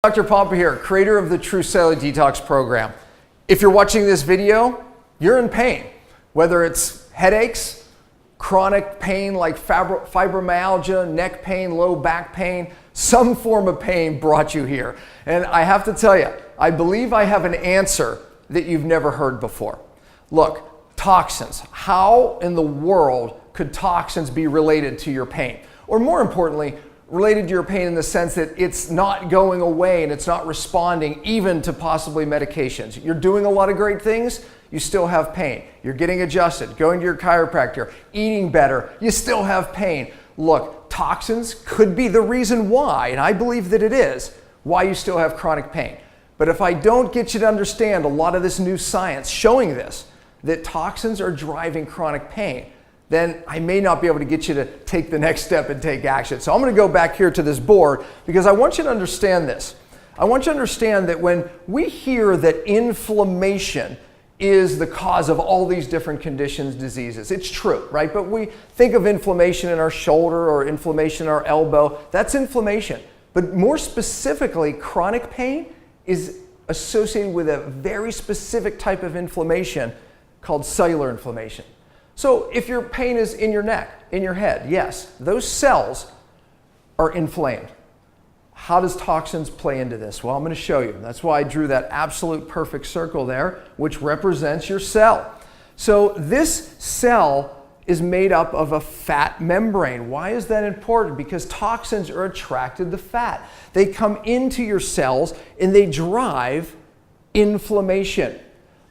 Dr. Pompa here, creator of the True Cellular Detox program. If you're watching this video, you're in pain. Whether it's headaches, chronic pain like fibromyalgia, neck pain, low back pain, some form of pain brought you here. And I have to tell you, I believe I have an answer that you've never heard before. Look, toxins. How in the world could toxins be related to your pain? Or more importantly, related to your pain in the sense that it's not going away and it's not responding even to possibly medications. You're doing a lot of great things, you still have pain. You're getting adjusted, going to your chiropractor, eating better, you still have pain. Look, toxins could be the reason why, and I believe that it is, why you still have chronic pain. But if I don't get you to understand a lot of this new science showing this, that toxins are driving chronic pain, then I may not be able to get you to take the next step and take action. So I'm going to go back here to this board because I want you to understand this. I want you to understand that when we hear that inflammation is the cause of all these different conditions, diseases, it's true, right? But we think of inflammation in our shoulder or inflammation in our elbow. That's inflammation. But more specifically, chronic pain is associated with a very specific type of inflammation called cellular inflammation. So if your pain is in your neck, in your head, yes, those cells are inflamed. How does toxins play into this? Well, I'm going to show you. That's why I drew that absolute perfect circle there, which represents your cell. So this cell is made up of a fat membrane. Why is that important? Because toxins are attracted to fat. They come into your cells and they drive inflammation.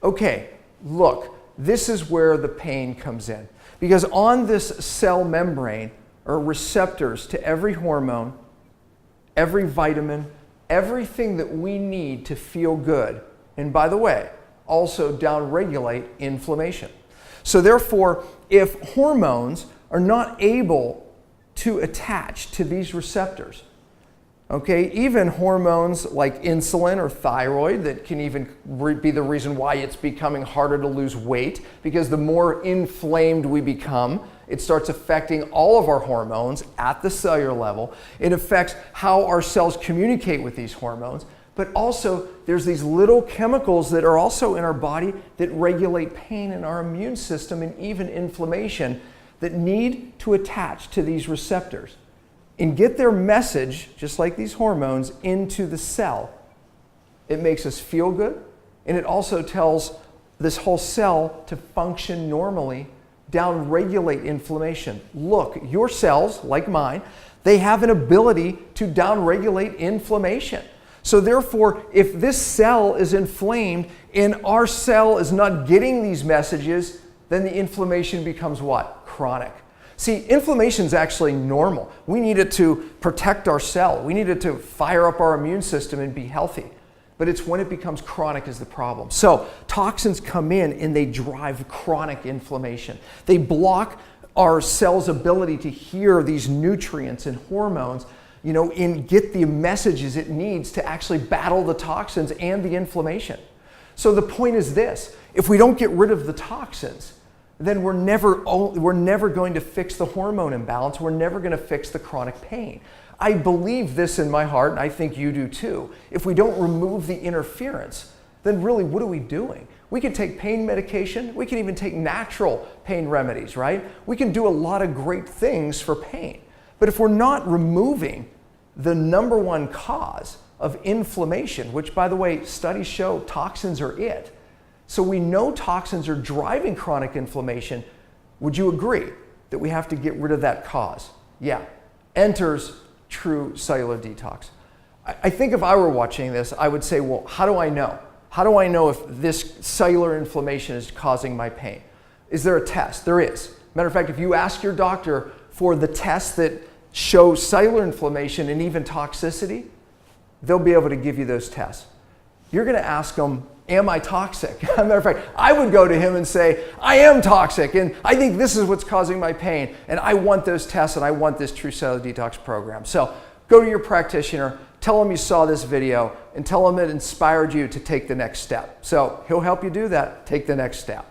Okay, look. This is where the pain comes in. Because on this cell membrane are receptors to every hormone, every vitamin, everything that we need to feel good. And by the way, also downregulate inflammation. So therefore, if hormones are not able to attach to these receptors, okay, even hormones like insulin or thyroid that can even be the reason why it's becoming harder to lose weight, because the more inflamed we become, it starts affecting all of our hormones at the cellular level. It affects how our cells communicate with these hormones, but also there's these little chemicals that are also in our body that regulate pain in our immune system and even inflammation that need to attach to these receptors and get their message, just like these hormones, into the cell. It makes us feel good, and it also tells this whole cell to function normally, downregulate inflammation. Look, your cells, like mine, they have an ability to downregulate inflammation. So therefore, if this cell is inflamed and our cell is not getting these messages, then the inflammation becomes what? Chronic. See, inflammation is actually normal. We need it to protect our cell. We need it to fire up our immune system and be healthy. But it's when it becomes chronic is the problem. So toxins come in and they drive chronic inflammation. They block our cell's ability to hear these nutrients and hormones, and get the messages it needs to actually battle the toxins and the inflammation. So the point is this: if we don't get rid of the toxins, then we're never going to fix the hormone imbalance. We're never going to fix the chronic pain. I believe this in my heart, and I think you do too. If we don't remove the interference, then really what are we doing? We can take pain medication. We can even take natural pain remedies, right? We can do a lot of great things for pain. But if we're not removing the number one cause of inflammation, which by the way, studies show toxins are it. So we know toxins are driving chronic inflammation. Would you agree that we have to get rid of that cause? Yeah. Enters True Cellular Detox. I think if I were watching this, I would say, well, how do I know? How do I know if this cellular inflammation is causing my pain? Is there a test? There is. Matter of fact, if you ask your doctor for the tests that show cellular inflammation and even toxicity, they'll be able to give you those tests. You're going to ask them, am I toxic? As a matter of fact, I would go to him and say, I am toxic, and I think this is what's causing my pain, and I want those tests, and I want this True Cellular Detox program. So go to your practitioner, tell him you saw this video, and tell him it inspired you to take the next step. So he'll help you do that. Take the next step.